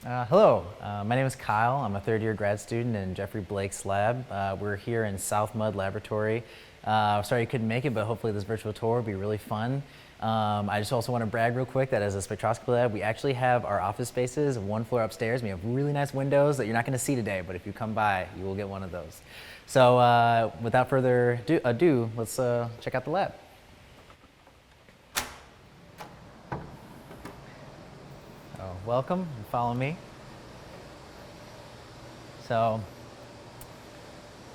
Hello, my name is Kyle. I'm a third-year grad student in Jeffrey Blake's lab. We're here in South Mud Laboratory. Sorry you couldn't make it, but hopefully this virtual tour will be really fun. I just also want to brag real quick that as a spectroscopy lab, we actually have our office spaces one floor upstairs. We have really nice windows that you're not going to see today, but if you come by, you will get one of those. So without further ado, let's check out the lab. Welcome, follow me. So,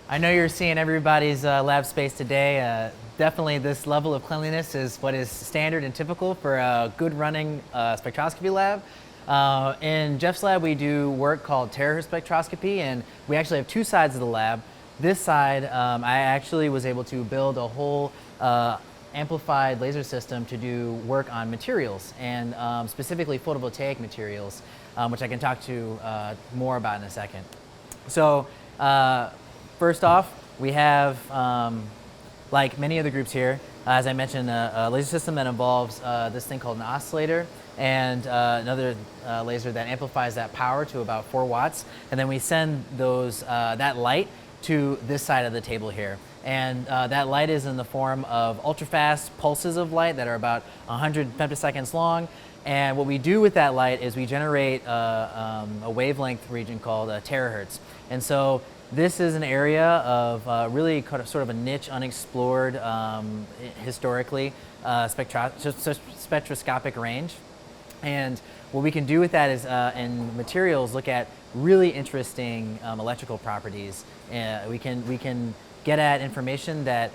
I know you're seeing everybody's lab space today. Definitely this level of cleanliness is what is standard and typical for a good running spectroscopy lab. In Jeff's lab, we do work called terahertz spectroscopy, and we actually have two sides of the lab. This side, I actually was able to build a whole amplified laser system to do work on materials, and specifically photovoltaic materials, which I can talk to more about in a second. So first off, we have, like many other groups here, as I mentioned, a laser system that involves this thing called an oscillator and another laser that amplifies that power to about 4 watts, and then we send those that light to this side of the table here. And that light is in the form of ultra-fast pulses of light that are about 100 femtoseconds long. And what we do with that light is we generate a wavelength region called terahertz. And so this is an area of really sort of a niche, unexplored, historically, spectroscopic range. And what we can do with that is, in materials, look at really interesting electrical properties. We can get at information that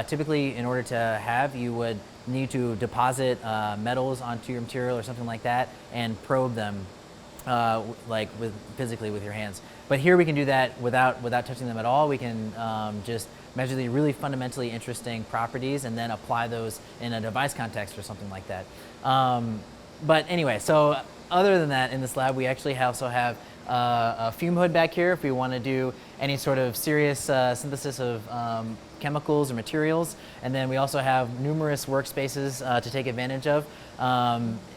typically, in order to have, you would need to deposit metals onto your material or something like that and probe them physically with your hands. But here we can do that without touching them at all. We can just measure the really fundamentally interesting properties and then apply those in a device context or something like that. But anyway, so other than that, in this lab, we actually also have a fume hood back here if we want to do any sort of serious synthesis of chemicals or materials. And then we also have numerous workspaces to take advantage of.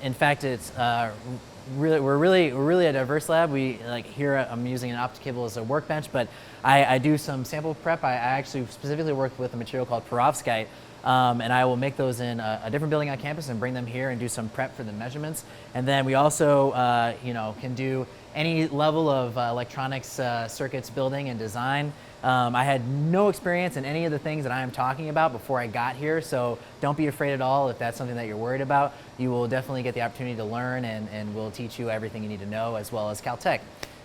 In fact, it's we're really a diverse lab. We here I'm using an optic cable as a workbench, but I do some sample prep. I actually specifically work with a material called perovskite. And I will make those in a different building on campus and bring them here and do some prep for the measurements. And then we also, can do any level of electronics circuits building and design. I had no experience in any of the things that I am talking about before I got here, so don't be afraid at all if that's something that you're worried about. You will definitely get the opportunity to learn, and we'll teach you everything you need to know, as well as Caltech.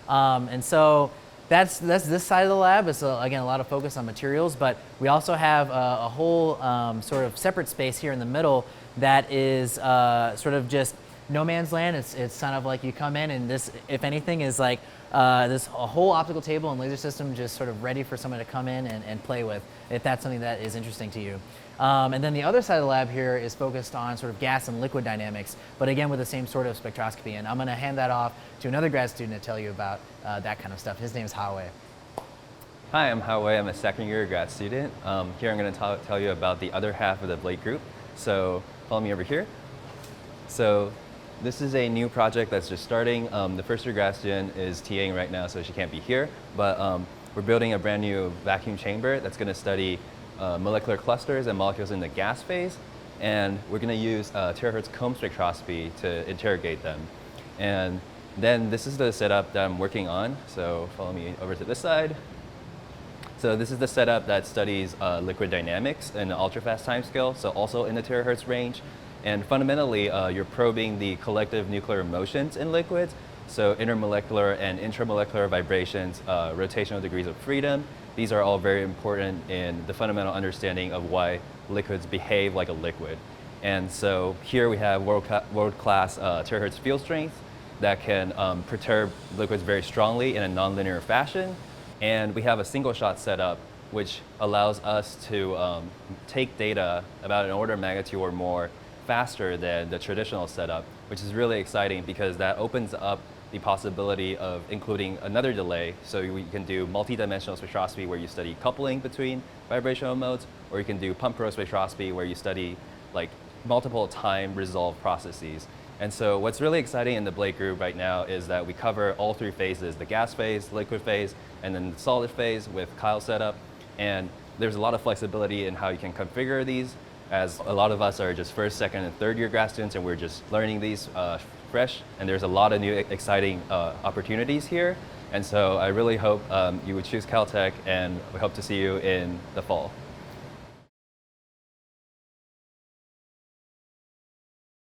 And so that's this side of the lab. It's again a lot of focus on materials, but we also have a whole sort of separate space here in the middle that is sort of just no man's land. It's kind of like you come in and this, if anything, is like a whole optical table and laser system just sort of ready for someone to come in and play with, if that's something that is interesting to you. And then the other side of the lab here is focused on sort of gas and liquid dynamics, but again with the same sort of spectroscopy. And I'm going to hand that off to another grad student to tell you about that kind of stuff. His name is Hawei. Hi, I'm Hawei. I'm a second-year grad student. Here I'm going to tell you about the other half of the Blake group. So follow me over here. So this is a new project that's just starting. The first-year grad student is TAing right now, so she can't be here. But we're building a brand new vacuum chamber that's going to study molecular clusters and molecules in the gas phase. And we're going to use terahertz comb spectroscopy to interrogate them. And then this is the setup that I'm working on. So follow me over to this side. So this is the setup that studies liquid dynamics in an ultra-fast timescale, so also in the terahertz range. And fundamentally, you're probing the collective nuclear motions in liquids, so intermolecular and intramolecular vibrations, rotational degrees of freedom. These are all very important in the fundamental understanding of why liquids behave like a liquid. And so here we have world-class terahertz field strength that can perturb liquids very strongly in a nonlinear fashion. And we have a single shot setup which allows us to take data about an order of magnitude or more faster than the traditional setup, which is really exciting because that opens up the possibility of including another delay. So we can do multi-dimensional spectroscopy where you study coupling between vibrational modes, or you can do pump pro spectroscopy where you study like multiple time resolved processes. And so what's really exciting in the Blake group right now is that we cover all three phases, the gas phase, liquid phase, and then the solid phase with Kyle's setup. And there's a lot of flexibility in how you can configure these, as a lot of us are just first, second, and third year grad students, and we're just learning these fresh. And there's a lot of new exciting opportunities here. And so I really hope you would choose Caltech, and we hope to see you in the fall.